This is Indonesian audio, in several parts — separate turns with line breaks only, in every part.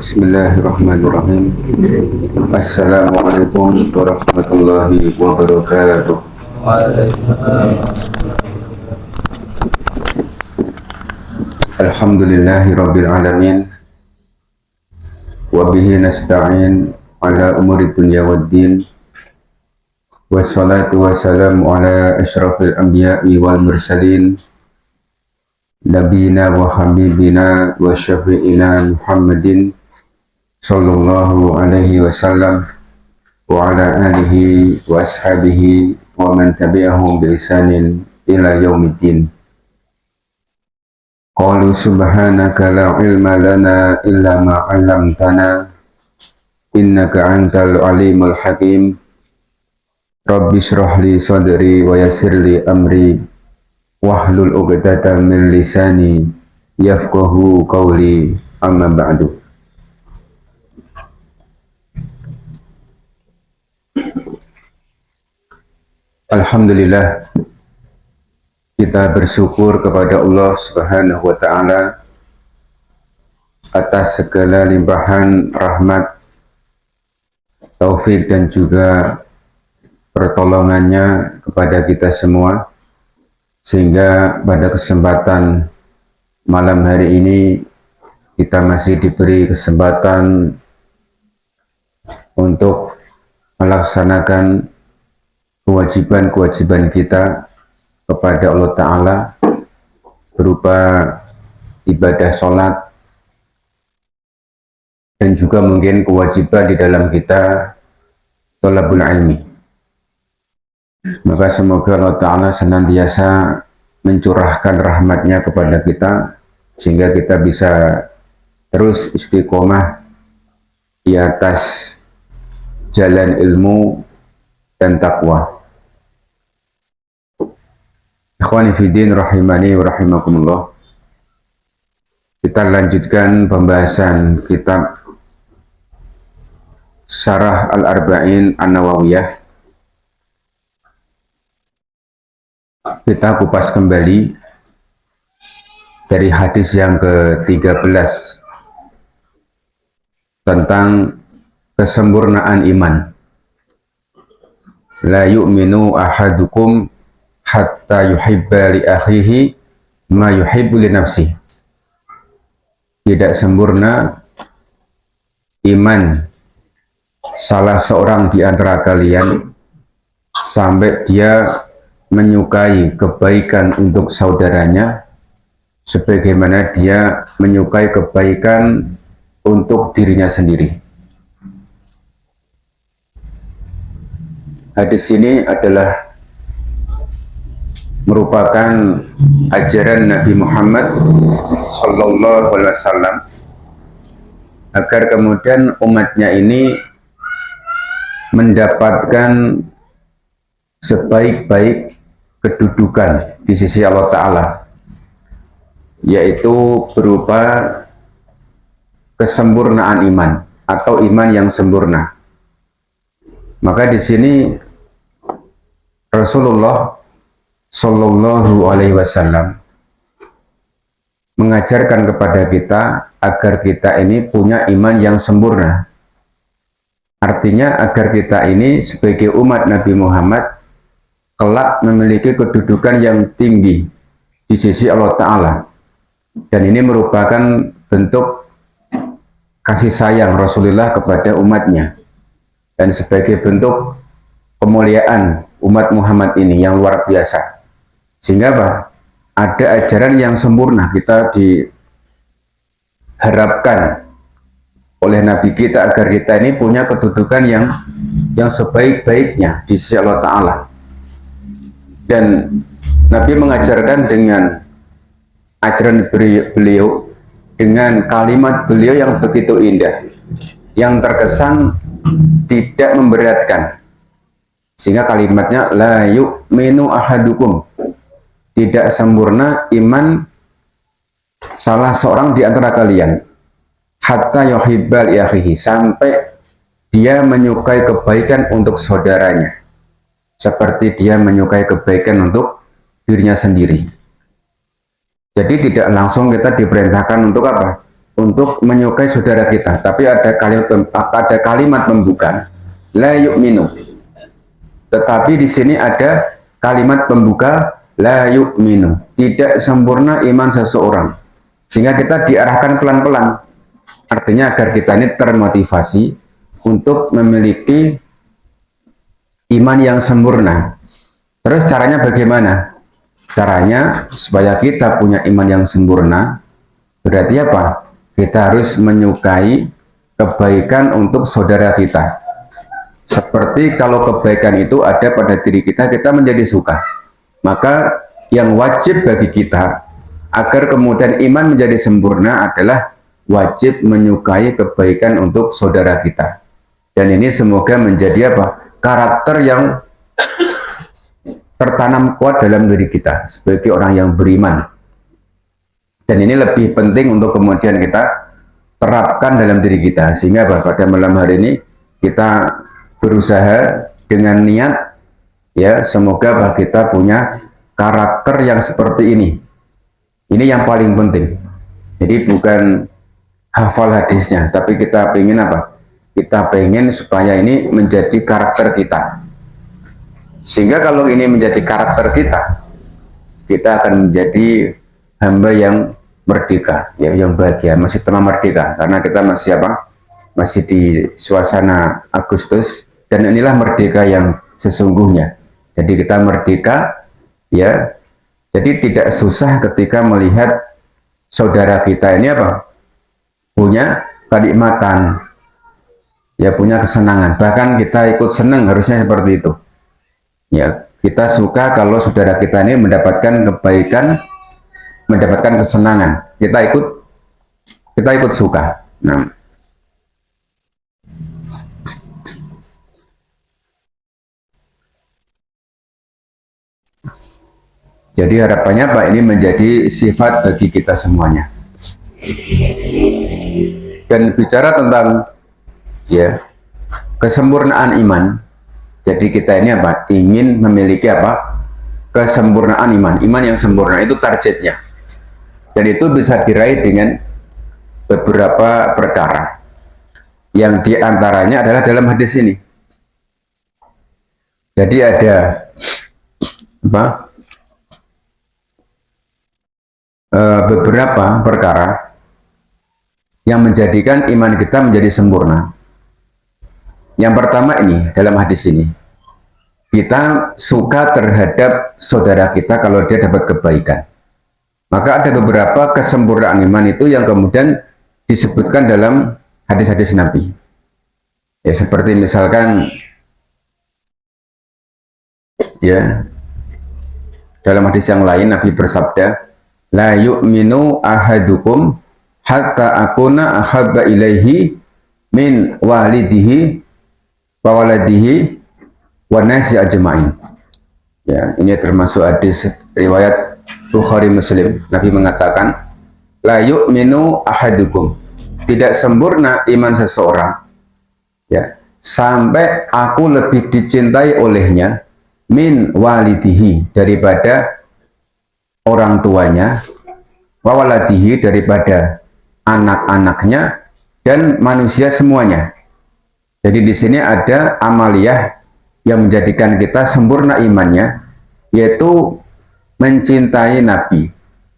Bismillahirrahmanirrahim. Assalamualaikum warahmatullahi wabarakatuh. Alhamdulillahi rabbil alamin. Wa bihi nasta'in ala umuri dunya waddin. Wassalatu wassalamu ala asyrafil anbiya'i wal mursalin. Nabiyina wa habibina wa syafi'ina Muhammadin sallallahu alaihi wasallam wa ala alihi wa ashabihi wa man tabi'ahum bi ihsanin ila yaumiddin. Qalu subhanaka la ilma lana illa ma 'allamtana innaka antal alimul hakim. Rabbi shrah li sadri wa yassir li amri wahlul 'uqdatam min lisani yafqahu qawli, amma ba'du. Alhamdulillah, kita bersyukur kepada Allah Subhanahu wa ta'ala atas segala limpahan rahmat, taufik dan juga pertolongannya kepada kita semua, sehingga pada kesempatan malam hari ini kita masih diberi kesempatan untuk melaksanakan kewajiban-kewajiban kita kepada Allah Ta'ala berupa ibadah sholat dan juga mungkin kewajiban di dalam kita thalabul ilmi. Maka semoga Allah Ta'ala senantiasa mencurahkan rahmatnya kepada kita sehingga kita bisa terus istiqomah di atas jalan ilmu dan takwa. Ikhwani fiddin rahimani wa rahimakumullah. Kita lanjutkan pembahasan kitab Syarah Al-Arba'in An-Nawawiyah. Kita kupas kembali dari hadis yang ke-13 tentang kesempurnaan iman. La yu'minu ahadukum hatta yuhibba li akhihi ma yuhibbu li nafsihi. Tidak sempurna iman salah seorang di antara kalian sampai dia menyukai kebaikan untuk saudaranya sebagaimana dia menyukai kebaikan untuk dirinya sendiri. Hadis ini adalah merupakan ajaran Nabi Muhammad sallallahu alaihi wasallam agar kemudian umatnya ini mendapatkan sebaik-baik kedudukan di sisi Allah Ta'ala, yaitu berupa kesempurnaan iman atau iman yang sempurna. Maka di sini Rasulullah Sallallahu Alaihi Wasallam mengajarkan kepada kita agar kita ini punya iman yang sempurna. Artinya agar kita ini sebagai umat Nabi Muhammad kelak memiliki kedudukan yang tinggi di sisi Allah Ta'ala. Dan ini merupakan bentuk kasih sayang Rasulullah kepada umatnya. Dan sebagai bentuk kemuliaan umat Muhammad ini yang luar biasa. Sehingga apa? Ada ajaran yang sempurna. Kita diharapkan oleh Nabi kita agar kita ini punya kedudukan yang sebaik-baiknya di sisi Allah Ta'ala. Dan Nabi mengajarkan dengan ajaran beliau, dengan kalimat beliau yang begitu indah, yang terkesan tidak memberatkan, sehingga kalimatnya la yu'minu ahadukum, tidak sempurna iman salah seorang di antara kalian hatta yuhibbal akhihi, sampai dia menyukai kebaikan untuk saudaranya seperti dia menyukai kebaikan untuk dirinya sendiri. Jadi tidak langsung kita diperintahkan untuk apa? untuk menyukai saudara kita, tapi ada kalimat pembuka la yu'minu. Tetapi di sini ada kalimat pembuka la yu'minu, tidak sempurna iman seseorang. Sehingga kita diarahkan pelan-pelan. Artinya agar kita ini termotivasi untuk memiliki iman yang sempurna. Terus caranya bagaimana? Caranya supaya kita punya iman yang sempurna, berarti apa? Kita harus menyukai kebaikan untuk saudara kita. Seperti kalau kebaikan itu ada pada diri kita, kita menjadi suka. Maka yang wajib bagi kita agar kemudian iman menjadi sempurna adalah wajib menyukai kebaikan untuk saudara kita. Dan ini semoga menjadi apa? Karakter yang tertanam kuat dalam diri kita sebagai orang yang beriman. Dan ini lebih penting untuk kemudian kita terapkan dalam diri kita. Sehingga pada malam hari ini kita berusaha dengan niat, ya, semoga kita punya karakter yang seperti ini. Ini yang paling penting. Jadi bukan hafal hadisnya, tapi kita pengen apa? Kita pengen supaya ini menjadi karakter kita. Sehingga kalau ini menjadi karakter kita, kita akan menjadi hamba yang merdeka, ya, yang bahagia, masih tenang merdeka, karena kita masih apa? Masih di suasana Agustus, dan inilah merdeka yang sesungguhnya. Jadi kita merdeka, ya. Jadi tidak susah ketika melihat saudara kita ini apa? Punya kenikmatan, ya, punya kesenangan. Bahkan kita ikut senang, harusnya seperti itu. Ya, kita suka kalau saudara kita ini mendapatkan kebaikan, mendapatkan kesenangan. Kita ikut suka. Nah, jadi harapannya Pak, ini menjadi sifat bagi kita semuanya. Dan bicara tentang, ya, kesempurnaan iman. Jadi kita ini apa? Ingin memiliki apa? Kesempurnaan iman. Iman yang sempurna itu targetnya. Dan itu bisa diraih dengan beberapa perkara. Yang diantaranya adalah dalam hadis ini. Jadi ada apa? Beberapa perkara yang menjadikan iman kita menjadi sempurna. Yang pertama ini, dalam hadis ini, kita suka terhadap saudara kita kalau dia dapat kebaikan. Maka ada beberapa kesempurnaan iman itu yang kemudian disebutkan dalam hadis-hadis Nabi. Ya, seperti misalkan, ya, dalam hadis yang lain Nabi bersabda, la yu'minu ahadukum hatta akuna ahabba ilaihi min walidihi wa waladihi wa nasi ajma'in. Ya, ini termasuk hadis riwayat Bukhari Muslim. Nabi mengatakan, la yu'minu ahadukum, tidak sempurna iman seseorang, ya, sampai aku lebih dicintai olehnya min walidihi, daripada orang tuanya, wa waladihi, daripada anak-anaknya, dan manusia semuanya. Jadi di sini ada amaliyah yang menjadikan kita sempurna imannya, yaitu mencintai Nabi.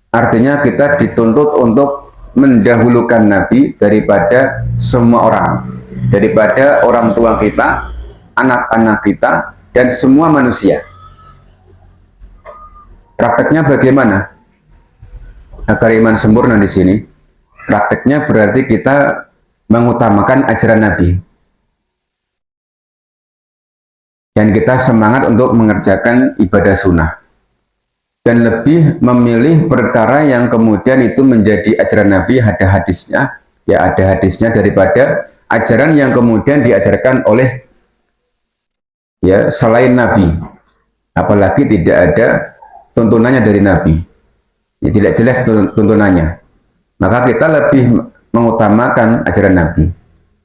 Artinya kita dituntut untuk mendahulukan Nabi daripada semua orang, daripada orang tua kita, anak-anak kita, dan semua manusia. Prakteknya bagaimana agar iman sempurna di sini? Prakteknya berarti kita mengutamakan ajaran Nabi. Dan kita semangat untuk mengerjakan ibadah sunnah. Dan lebih memilih perkara yang kemudian itu menjadi ajaran Nabi, ada hadisnya, ya, ada hadisnya, daripada ajaran yang kemudian diajarkan oleh, ya, selain Nabi. Apalagi tidak ada tuntunannya dari Nabi. Ya, tidak jelas tuntunannya. Maka kita lebih mengutamakan ajaran Nabi.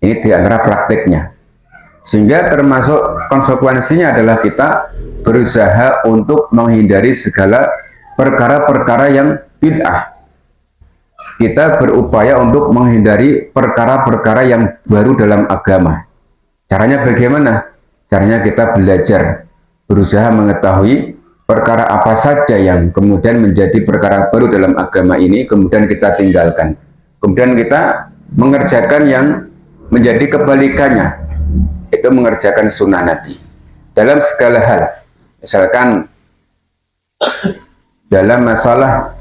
Ini di antara prakteknya. Sehingga termasuk konsekuensinya adalah kita berusaha untuk menghindari segala perkara-perkara yang bid'ah. kita berupaya untuk menghindari perkara-perkara yang baru dalam agama. Caranya bagaimana? Caranya kita belajar, berusaha mengetahui perkara apa saja yang kemudian menjadi perkara baru dalam agama ini, kemudian kita tinggalkan. Kemudian kita mengerjakan yang menjadi kebalikannya, itu mengerjakan sunnah Nabi. Dalam segala hal, misalkan dalam masalah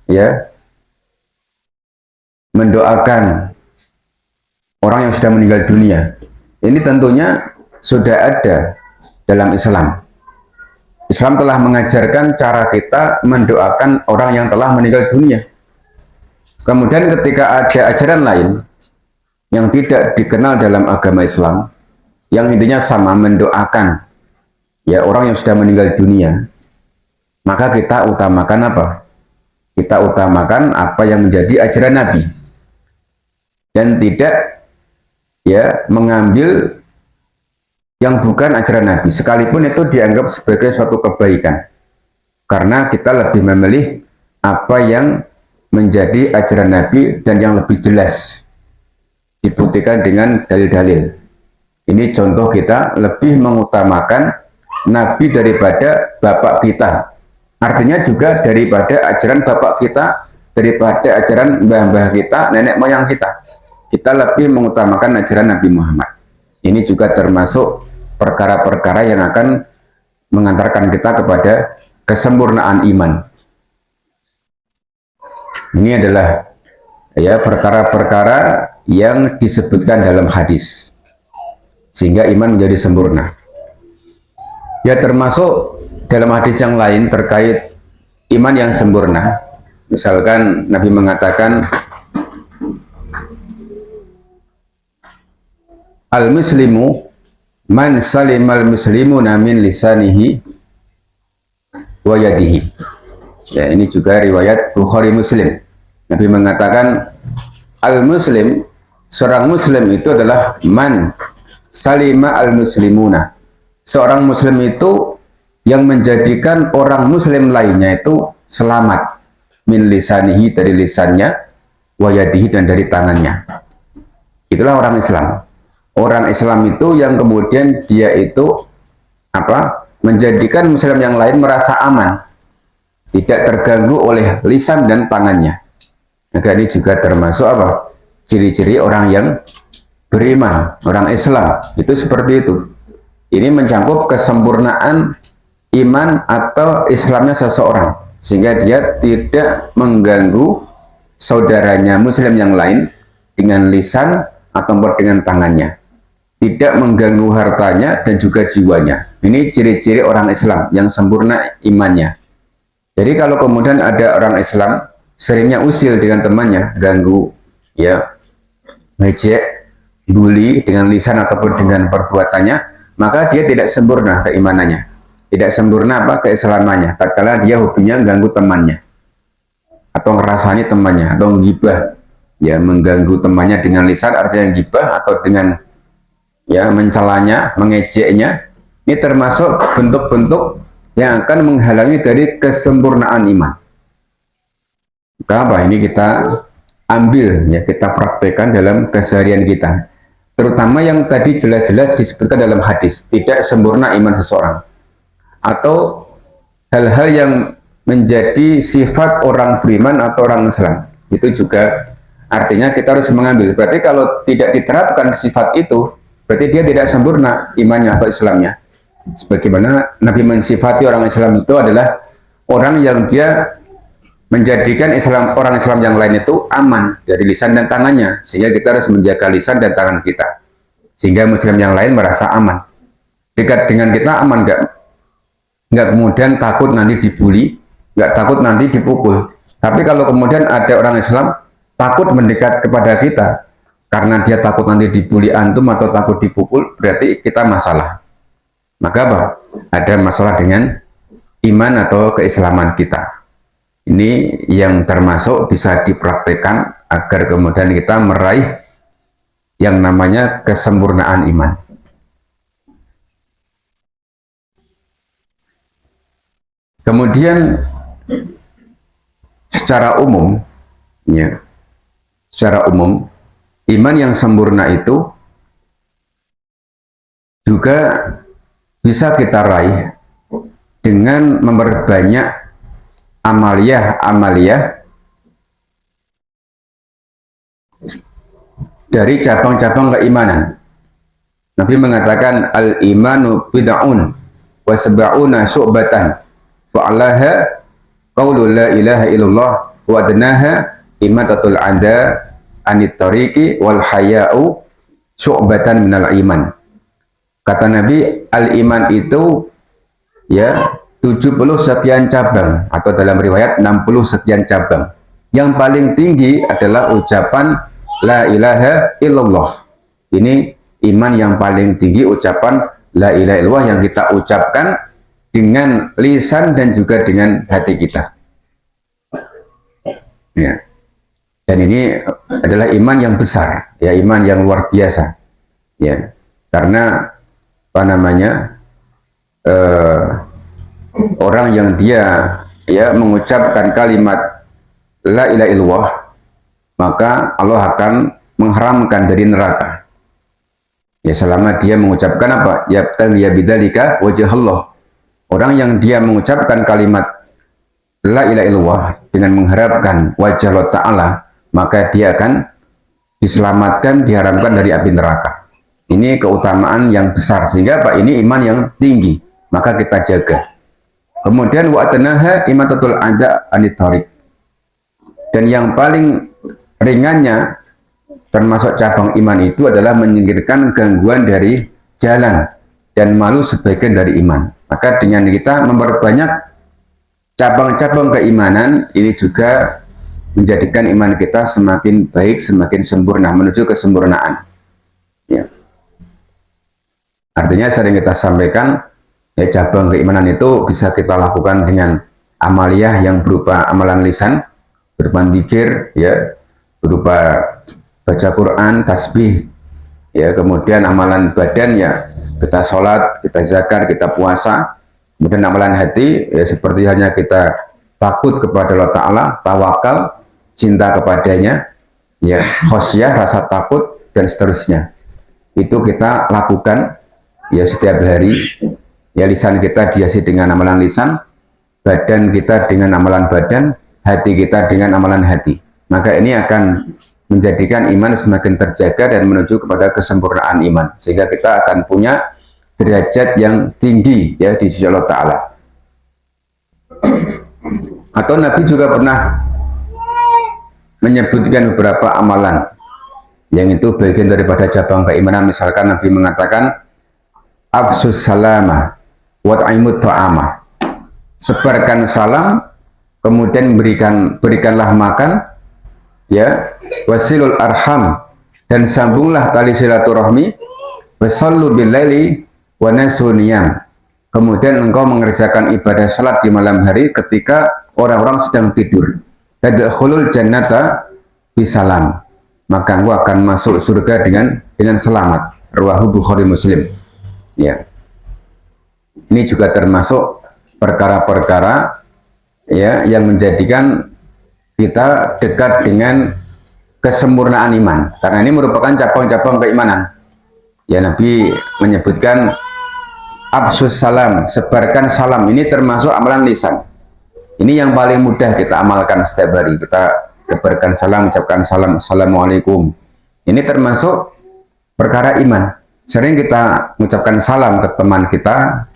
ya mendoakan orang yang sudah meninggal dunia, ini tentunya sudah ada dalam Islam. Islam telah mengajarkan cara kita mendoakan orang yang telah meninggal dunia. Kemudian ketika ada ajaran lain yang tidak dikenal dalam agama Islam, yang intinya sama mendoakan ya orang yang sudah meninggal dunia, maka kita utamakan apa? Kita utamakan apa yang menjadi ajaran Nabi dan tidak ya mengambil yang bukan ajaran Nabi, sekalipun itu dianggap sebagai suatu kebaikan, karena kita lebih memilih apa yang menjadi ajaran Nabi dan yang lebih jelas dibuktikan dengan dalil-dalil. Ini contoh kita lebih mengutamakan Nabi daripada bapak kita, artinya juga daripada ajaran bapak kita, daripada ajaran mbah-mbah kita, nenek moyang kita. Kita lebih mengutamakan ajaran Nabi Muhammad. Ini juga termasuk perkara-perkara yang akan mengantarkan kita kepada kesempurnaan iman. Ini adalah ya perkara-perkara yang disebutkan dalam hadis, sehingga iman menjadi sempurna. Ya termasuk dalam hadis yang lain terkait iman yang sempurna. Misalkan Nabi mengatakan, al-muslimu man salimal muslimuna min lisanihi wa yadihi. Ya, ini juga riwayat Bukhari Muslim. Nabi mengatakan al-muslim, seorang muslim itu adalah man salima al-muslimuna. Seorang muslim itu yang menjadikan orang muslim lainnya itu selamat, min lisanihi, dari lisannya, wa yadihi, dan dari tangannya. Itulah orang Islam. Orang Islam itu yang kemudian dia itu apa? Menjadikan muslim yang lain merasa aman, tidak terganggu oleh lisan dan tangannya. Maka ini juga termasuk apa? Ciri-ciri orang yang beriman, orang Islam itu seperti itu. Ini mencakup kesempurnaan iman atau Islamnya seseorang, sehingga dia tidak mengganggu saudaranya muslim yang lain dengan lisan ataupun dengan tangannya, tidak mengganggu hartanya dan juga jiwanya. Ini ciri-ciri orang Islam yang sempurna imannya. Jadi kalau kemudian ada orang Islam seringnya usil dengan temannya, ganggu, ya, ngejek, bully dengan lisan ataupun dengan perbuatannya, maka dia tidak sempurna keimanannya, tidak sempurna apa keislamannya. Tatkala dia hobinya ganggu temannya, atau ngerasani temannya, atau gibah, ya, mengganggu temannya dengan lisan, artinya gibah, atau dengan ya mencelanya, mengejeknya. Ini termasuk bentuk-bentuk yang akan menghalangi dari kesempurnaan iman. Maka apa ini kita ambil, ya, kita praktekkan dalam keseharian kita, terutama yang tadi jelas-jelas disebutkan dalam hadis, tidak sempurna iman seseorang, atau hal-hal yang menjadi sifat orang beriman atau orang Islam. Itu juga artinya kita harus mengambil. Berarti kalau tidak diterapkan sifat itu, berarti dia tidak sempurna imannya atau Islamnya. Sebagaimana Nabi mensifati orang Islam itu adalah orang yang dia menjadikan Islam, orang Islam yang lain itu aman dari lisan dan tangannya, sehingga kita harus menjaga lisan dan tangan kita, sehingga muslim yang lain merasa aman. Dekat dengan kita aman, nggak kemudian takut nanti dibully, nggak takut nanti dipukul. Tapi kalau kemudian ada orang Islam takut mendekat kepada kita karena dia takut nanti dibully antum atau takut dipukul, berarti kita masalah. Maka apa? Ada masalah dengan iman atau keislaman kita. Ini yang termasuk bisa dipraktekkan agar kemudian kita meraih yang namanya kesempurnaan iman. Kemudian secara umum, ya, secara umum, iman yang sempurna itu juga bisa kita raih dengan memperbanyak amaliyah dari cabang-cabang keimanan. Nabi mengatakan al-imanu bid'un wa sab'una syu'batan fa'alaha qaulu la ilaha illallah wa adnaha imatatul ada anit tariqi wal haya'u syu'batan minal iman. Kata Nabi, al-iman itu ya 70 sekian cabang, atau dalam riwayat 60 sekian cabang. Yang paling tinggi adalah ucapan la ilaha illallah. Ini iman yang paling tinggi, ucapan la ilaha illallah yang kita ucapkan dengan lisan dan juga dengan hati kita. Ya. Dan ini adalah iman yang besar, ya, iman yang luar biasa. Ya. Karena apa namanya? Orang yang dia ya mengucapkan kalimat la ilaha illallah, maka Allah akan mengharamkan dari neraka. Ya, selama dia mengucapkan apa? Yabtaghi bidzalika wajh Allah. Orang yang dia mengucapkan kalimat la ilaha illallah dengan mengharapkan wajah Allah Ta'ala, maka dia akan diselamatkan, diharamkan dari api neraka. Ini keutamaan yang besar, sehingga Pak, ini iman yang tinggi, maka kita jaga. Kemudian wa atnaha imatatul ada anit thariq. Dan yang paling ringannya termasuk cabang iman itu adalah menyingkirkan gangguan dari jalan dan malu sebagian dari iman. Maka dengan kita memperbanyak cabang-cabang keimanan, ini juga menjadikan iman kita semakin baik, semakin sempurna, menuju kesempurnaan. Ya. Artinya sering kita sampaikan, ya, cabang keimanan itu bisa kita lakukan dengan amaliyah yang berupa amalan lisan, berupa zikir, ya, berupa baca Quran, tasbih, ya, kemudian amalan badan, ya, kita sholat, kita zakat, kita puasa. Kemudian amalan hati, ya, seperti halnya kita takut kepada Allah Ta'ala, tawakal, cinta kepadanya, ya, khosyah, rasa takut, dan seterusnya. Itu kita lakukan, ya, setiap hari. Ya, lisan kita dihiasi dengan amalan lisan, badan kita dengan amalan badan, hati kita dengan amalan hati. Maka ini akan menjadikan iman semakin terjaga dan menuju kepada kesempurnaan iman, sehingga kita akan punya derajat yang tinggi, ya, di sisi Allah Ta'ala. Atau Nabi juga pernah menyebutkan beberapa amalan yang itu bagian daripada cabang keimanan. Misalkan Nabi mengatakan afsus salama wat'imut ta'amah, sebarkan salam, kemudian berikanlah makan, ya, wasilul arham, dan sambunglah tali silaturahmi, wasallu billaili wa nasuniyam, kemudian engkau mengerjakan ibadah salat di malam hari ketika orang-orang sedang tidur, tadkhulul jannata bisalam, maka engkau akan masuk surga dengan selamat. Rawahu Bukhari Muslim. Ya. Ini juga termasuk perkara-perkara, ya, yang menjadikan kita dekat dengan kesempurnaan iman, karena ini merupakan cabang-cabang keimanan. Ya, Nabi menyebutkan absus salam, sebarkan salam, ini termasuk amalan lisan. Ini yang paling mudah kita amalkan setiap hari. Kita sebarkan salam, ucapkan salam, assalamualaikum. Ini termasuk perkara iman. Sering kita mengucapkan salam ke teman kita,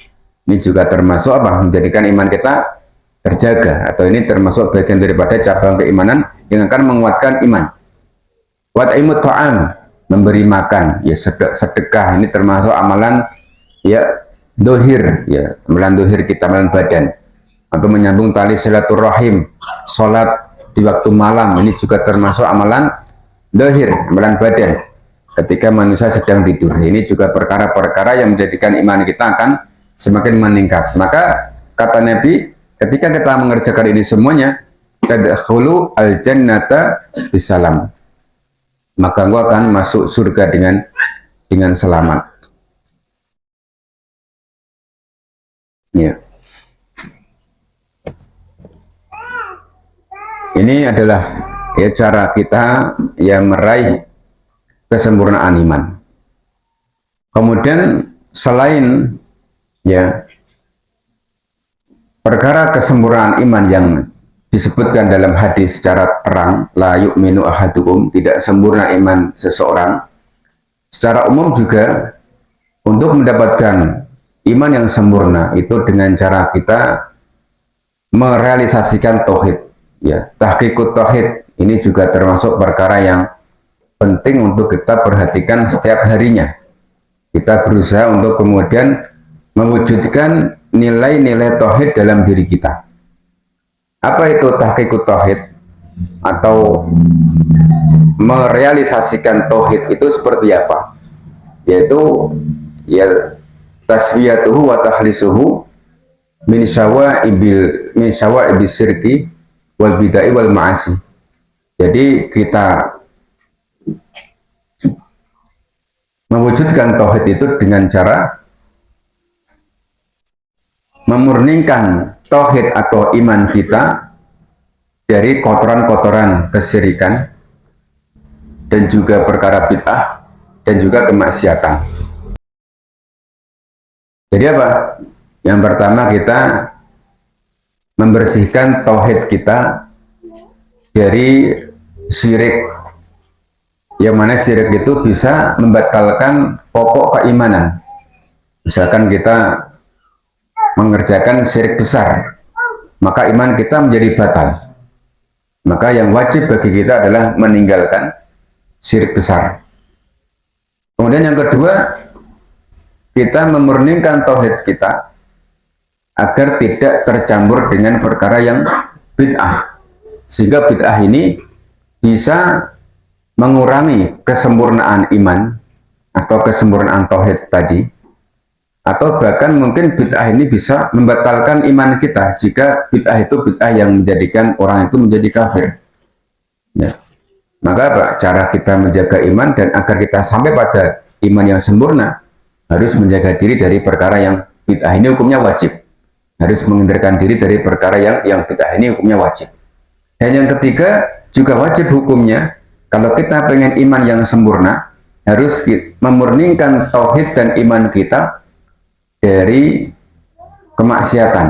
ini juga termasuk apa? Menjadikan iman kita terjaga, atau ini termasuk bagian daripada cabang keimanan yang akan menguatkan iman. Wat'imut ta'am, memberi makan, ya, sedekah, ini termasuk amalan, ya, dohir, ya, amalan dohir kita, amalan badan. Atau menyambung tali silaturahim, sholat di waktu malam, ini juga termasuk amalan dohir, amalan badan. Ketika manusia sedang tidur, ini juga perkara-perkara yang menjadikan iman kita akan semakin meningkat. Maka kata Nabi, ketika kita mengerjakan ini semuanya, tadkhulu al-jannata bisalam, maka engkau akan masuk surga dengan selamat. Ya. Ini adalah ya cara kita ya meraih kesempurnaan iman. Kemudian selain ya perkara kesempurnaan iman yang disebutkan dalam hadis secara terang, la yu'minu ahadukum, tidak sempurna iman seseorang, secara umum juga untuk mendapatkan iman yang sempurna itu dengan cara kita merealisasikan tauhid, ya. Tahqiqut tauhid ini juga termasuk perkara yang penting untuk kita perhatikan setiap harinya. Kita berusaha untuk kemudian mewujudkan nilai-nilai tauhid dalam diri kita. Apa itu tahqiqut tauhid atau merealisasikan tauhid itu seperti apa? Yaitu ya taswiyatuhu wa tahlisuhu min syawaibil syirki wal bidai wal ma'asi. Jadi kita mewujudkan tauhid itu dengan cara memurnikan tauhid atau iman kita dari kotoran-kotoran kesyirikan dan juga perkara bid'ah dan juga kemaksiatan. Jadi apa? Yang pertama kita membersihkan tauhid kita dari syirik, yang mana syirik itu bisa membatalkan pokok keimanan. Misalkan kita mengerjakan syirik besar, maka iman kita menjadi batal. Maka yang wajib bagi kita adalah meninggalkan syirik besar. Kemudian yang kedua, kita memurnikan tauhid kita agar tidak tercampur dengan perkara yang bid'ah, sehingga bid'ah ini bisa mengurangi kesempurnaan iman atau kesempurnaan tauhid tadi, atau bahkan mungkin bid'ah ini bisa membatalkan iman kita jika bid'ah itu bid'ah yang menjadikan orang itu menjadi kafir. Ya. Maka apa? Cara kita menjaga iman dan agar kita sampai pada iman yang sempurna, harus menjaga diri dari perkara yang bid'ah ini hukumnya wajib. Harus menghindarkan diri dari perkara yang bid'ah ini hukumnya wajib. Dan yang ketiga juga wajib hukumnya, kalau kita pengen iman yang sempurna, harus memurnikan tauhid dan iman kita dari kemaksiatan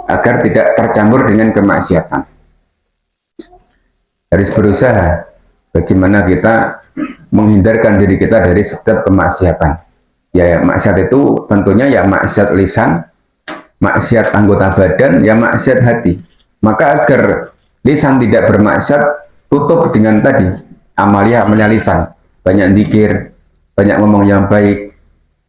agar tidak tercampur dengan kemaksiatan. Harus berusaha bagaimana kita menghindarkan diri kita dari setiap kemaksiatan. Ya, maksiat itu tentunya ya maksiat lisan, maksiat anggota badan, ya maksiat hati. Maka agar lisan tidak bermaksiat, tutup dengan tadi amalia lisan, banyak zikir, banyak ngomong yang baik.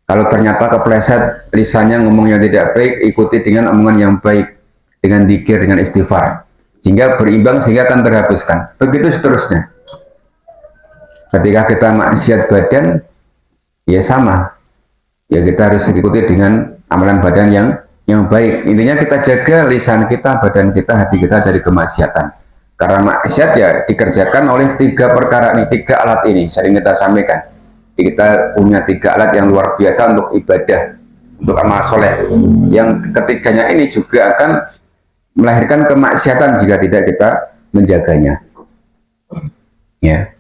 Kalau ternyata kepleset lisannya ngomong yang tidak baik, ikuti dengan omongan yang baik, dengan zikir, dengan istighfar, sehingga berimbang, sehingga akan terhapuskan. Begitu seterusnya. Ketika kita maksiat badan, ya sama, ya kita harus ikuti dengan amalan badan yang baik. Intinya kita jaga lisan kita, badan kita, hati kita dari kemaksiatan. Karena maksiat ya dikerjakan oleh tiga perkara ini, tiga alat ini sering kita sampaikan. Kita punya tiga alat yang luar biasa untuk ibadah, untuk amal soleh. Yang ketiganya ini juga akan melahirkan kemaksiatan jika tidak kita menjaganya. Ya.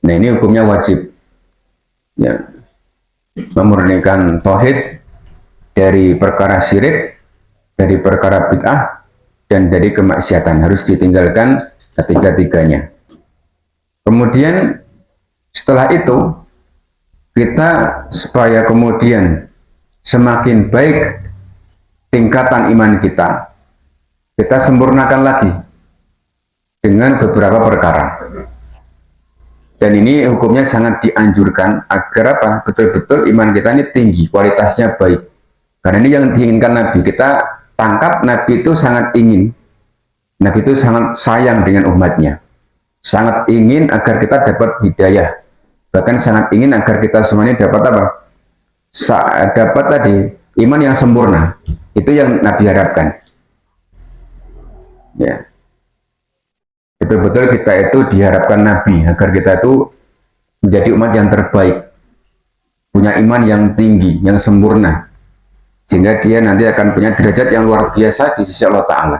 Nah, ini hukumnya wajib. Ya. Memurnikan tauhid dari perkara syirik, dari perkara bid'ah, dan dari kemaksiatan. Harus ditinggalkan ketiga-tiganya. Kemudian setelah itu kita supaya kemudian semakin baik tingkatan iman kita, kita sempurnakan lagi dengan beberapa perkara. Dan ini hukumnya sangat dianjurkan agar apa? Betul-betul iman kita ini tinggi, kualitasnya baik. Karena ini yang diinginkan Nabi. Kita tangkap Nabi itu sangat ingin, Nabi itu sangat sayang dengan umatnya, sangat ingin agar kita dapat hidayah, bahkan sangat ingin agar kita semuanya dapat apa? Dapat tadi iman yang sempurna. Itu yang Nabi harapkan. Ya, betul-betul kita itu diharapkan Nabi agar kita itu menjadi umat yang terbaik, punya iman yang tinggi, yang sempurna. sehingga dia nanti akan punya derajat yang luar biasa di sisi Allah Ta'ala.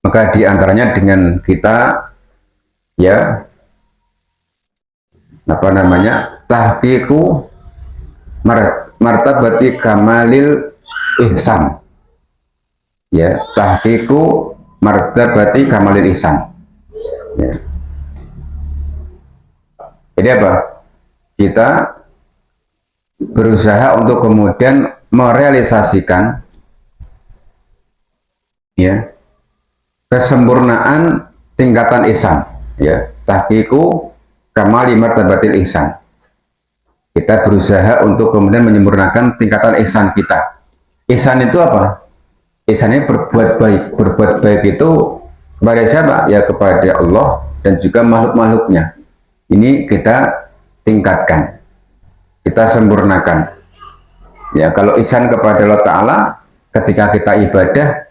Maka diantaranya dengan kita ya apa namanya tahqiqu martabati kamalil ihsan, ya tahqiqu martabati kamalil ihsan, ya. Jadi apa, kita berusaha untuk kemudian merealisasikan ya kesempurnaan tingkatan ihsan, ya tahqiqu kamali martabatil ihsan. Kita berusaha untuk kemudian menyempurnakan tingkatan ihsan kita. Ihsan itu apa? Ihsan ini berbuat baik. Berbuat baik itu kepada siapa? Ya kepada Allah dan juga makhluk-makhluknya. Ini kita tingkatkan, kita sempurnakan. Ya kalau ihsan kepada Allah Ta'ala, ketika kita ibadah,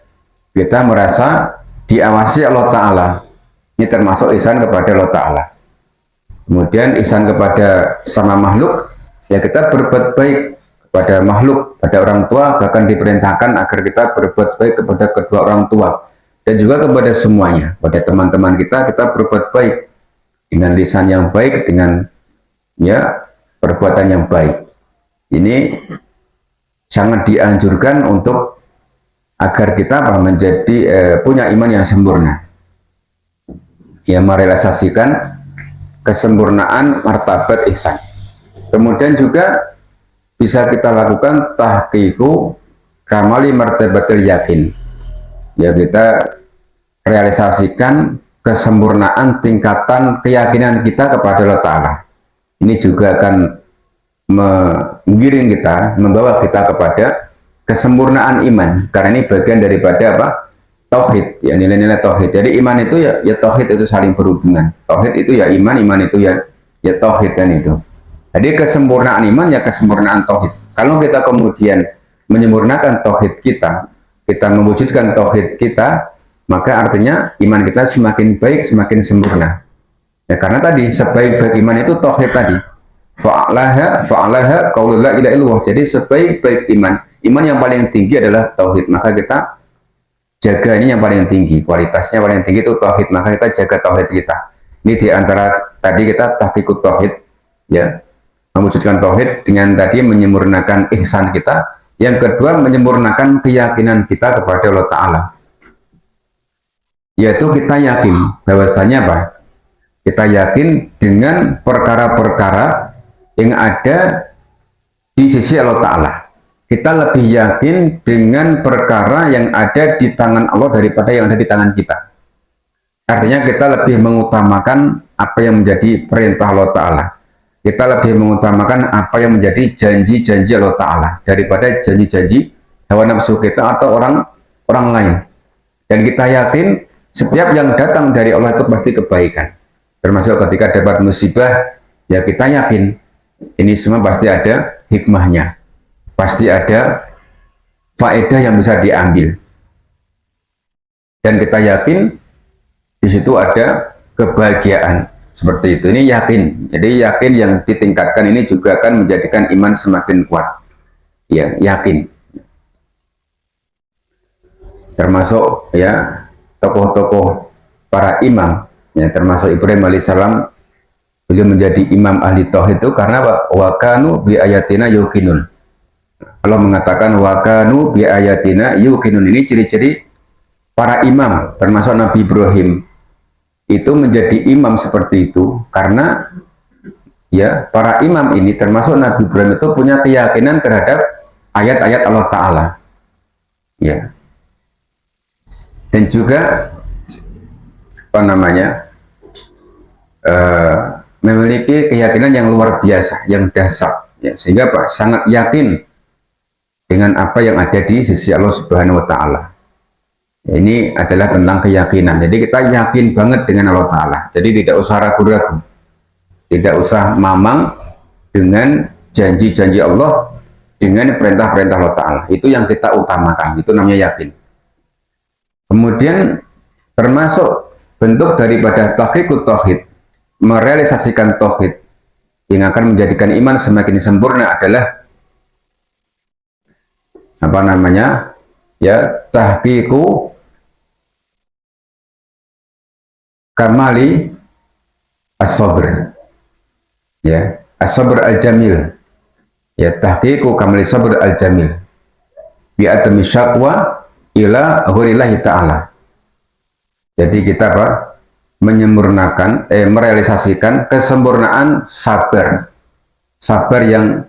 kita merasa diawasi Allah Ta'ala. Ini termasuk ihsan kepada Allah Ta'ala. Kemudian ihsan kepada sama makhluk, ya kita berbuat baik kepada makhluk, pada orang tua, bahkan diperintahkan agar kita berbuat baik kepada kedua orang tua dan juga kepada semuanya, pada teman-teman kita berbuat baik dengan lisan yang baik, dengan ya perbuatan yang baik. Ini sangat dianjurkan untuk agar kita menjadi punya iman yang sempurna, ya merealisasikan kesempurnaan martabat ihsan. Kemudian juga bisa kita lakukan tahqiqu kamali martabatil yakin, ya kita realisasikan kesempurnaan tingkatan keyakinan kita kepada Allah Ta'ala. Ini juga akan menggiring kita, membawa kita kepada kesempurnaan iman, karena ini bagian daripada apa? Tauhid, ya nilai-nilai tauhid. Jadi iman itu ya tauhid itu saling berhubungan. Tauhid itu ya iman, iman itu ya tauhid kan itu. Jadi kesempurnaan iman ya kesempurnaan tauhid. Kalau kita kemudian menyempurnakan tauhid kita mewujudkan tauhid kita, maka artinya iman kita semakin baik, semakin sempurna. Ya karena tadi sebaik-baik iman itu tauhid tadi. Fa'alaha qaulul la ilaha illallah. Jadi sebaik-baik iman yang paling tinggi adalah tauhid. Maka kita jaga ini yang paling tinggi, kualitasnya paling tinggi itu tauhid, maka kita jaga tauhid kita. Ini diantara tadi kita tahqiqut tauhid, ya mewujudkan tauhid dengan tadi menyempurnakan ihsan kita. Yang kedua menyempurnakan keyakinan kita kepada Allah Ta'ala, yaitu kita yakin bahwasanya apa? Kita yakin dengan perkara-perkara yang ada di sisi Allah Ta'ala. Kita lebih yakin dengan perkara yang ada di tangan Allah daripada yang ada di tangan kita. Artinya kita lebih mengutamakan apa yang menjadi perintah Allah Ta'ala. Kita lebih mengutamakan apa yang menjadi janji-janji Allah Ta'ala daripada janji-janji hawa nafsu kita atau orang lain. Dan kita yakin setiap yang datang dari Allah itu pasti kebaikan. Termasuk ketika dapat musibah, ya kita yakin ini semua pasti ada hikmahnya. Pasti ada faedah yang bisa diambil. Dan kita yakin di situ ada kebahagiaan. Seperti itu. Ini yakin. Jadi yakin yang ditingkatkan ini juga akan menjadikan iman semakin kuat. Ya, yakin. Termasuk ya tokoh-tokoh para imam, ya termasuk Ibrahim alaihissalam, beliau menjadi imam ahli tauhid itu karena wa kanu bi ayatina yuqinun. Allah mengatakan wa kanu bi ayatina yuqinun. Ini ciri-ciri para imam, termasuk Nabi Ibrahim itu menjadi imam seperti itu karena ya para imam ini termasuk Nabi Ibrahim itu punya keyakinan terhadap ayat-ayat Allah Ta'ala, ya, dan juga apa namanya memiliki keyakinan yang luar biasa, yang dahsyat, ya, sehingga apa? Sangat yakin dengan apa yang ada di sisi Allah Subhanahu Wa Ta'ala. Ya, ini adalah tentang keyakinan. Jadi kita yakin banget dengan Allah Ta'ala. Jadi tidak usah ragu-ragu, tidak usah mamang dengan janji-janji Allah, dengan perintah-perintah Allah Ta'ala. Itu yang kita utamakan, itu namanya yakin. Kemudian termasuk bentuk daripada tahqiqut tauhid, merealisasikan tauhid yang akan menjadikan iman semakin sempurna adalah apa namanya, ya, tahqiqu kamali as-sabr, ya, as-sabr al-jamil, ya, tahqiqu kamali sabr al-jamil bi atami syaqwa ila ghurillahi ta'ala. Jadi kita apa? Menyempurnakan, merealisasikan kesempurnaan sabar. Sabar yang